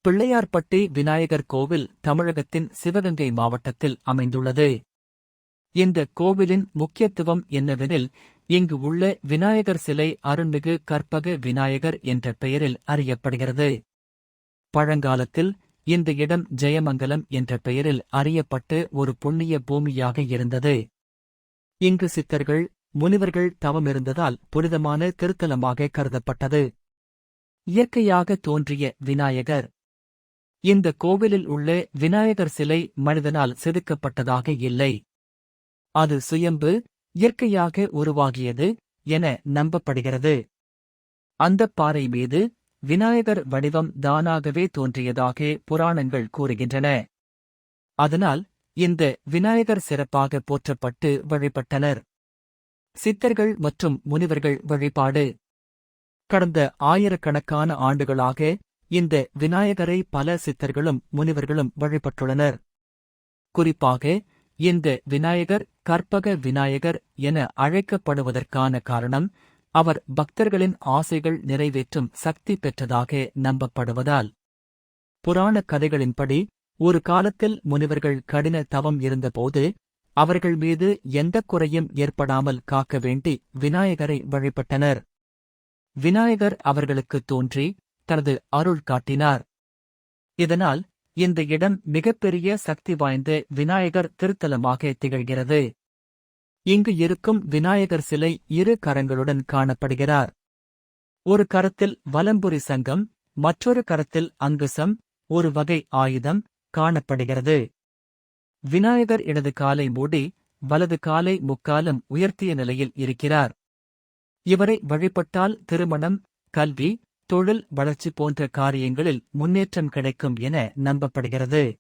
பிள்ளையார்பட்டி விநாயகர் கோவில் தமிழகத்தின் சிவகங்கை மாவட்டத்தில் அமைந்துள்ளது. இந்த கோவிலின் முக்கியத்துவம் என்னவெனில், இங்கு உள்ள விநாயகர் சிலை அருள்மிகு கற்பக விநாயகர் என்ற பெயரில் அறியப்படுகிறது. பழங்காலத்தில் இந்த இடம் ஜெயமங்கலம் என்ற பெயரில் அறியப்பட்டு ஒரு புண்ணிய பூமியாக இருந்தது. இங்கு சித்தர்கள், முனிவர்கள் தவமிருந்ததால் புனிதமான திருத்தலமாக கருதப்பட்டது. இயற்கையாக தோன்றிய விநாயகர். இந்த கோவிலில் உள்ள விநாயகர் சிலை மனிதனால் செதுக்கப்பட்டதாக இல்லை. அது சுயம்பு, இயற்கையாக உருவாகியது என நம்பப்படுகிறது. அந்தப் பாறை மீது விநாயகர் வடிவம் தானாகவே தோன்றியதாக புராணங்கள் கூறுகின்றன. அதனால் இந்த விநாயகர் சிறப்பாக போற்றப்பட்டு வழிபட்டனர். சித்தர்கள் மற்றும் முனிவர்கள் வழிபாடு. கடந்த ஆயிரக்கணக்கான ஆண்டுகளாக இந்த விநாயகரை பல சித்தர்களும் முனிவர்களும் வழிபட்டுள்ளனர். குறிப்பாக இந்த விநாயகர் கற்பக விநாயகர் என அழைக்கப்படுவதற்கான காரணம், அவர் பக்தர்களின் ஆசைகள் நிறைவேற்றும் சக்தி பெற்றதாக நம்பப்படுவதால். புராணக் கதைகளின்படி, ஒரு காலத்தில் முனிவர்கள் கடின தவம் இருந்தபோது அவர்கள் மீது எந்தக் குறையும் ஏற்படாமல் காக்க வேண்டி விநாயகரை வழிபட்டனர். விநாயகர் அவர்களுக்குத் தோன்றி தனது அருள் காட்டினார். இதனால் இந்த இடம் மிகப்பெரிய சக்தி வாய்ந்த விநாயகர் திருத்தலமாக திகழ்கிறது. இங்கு இருக்கும் விநாயகர் சிலை இரு கரங்களுடன் காணப்படுகிறார். ஒரு கரத்தில் வலம்புரி சங்கம், மற்றொரு கரத்தில் அங்குசம், ஒரு வகை ஆயுதம் காணப்படுகிறது. விநாயகர் இடது காலை மூடி வலது காலை முக்காலும் உயர்த்திய நிலையில் இருக்கிறார். இவரை வழிபட்டால் திருமணம், கல்வி, தொழில் வளர்ச்சி போன்ற காரியங்களில் முன்னேற்றம் கிடைக்கும் என நம்பப்படுகிறது.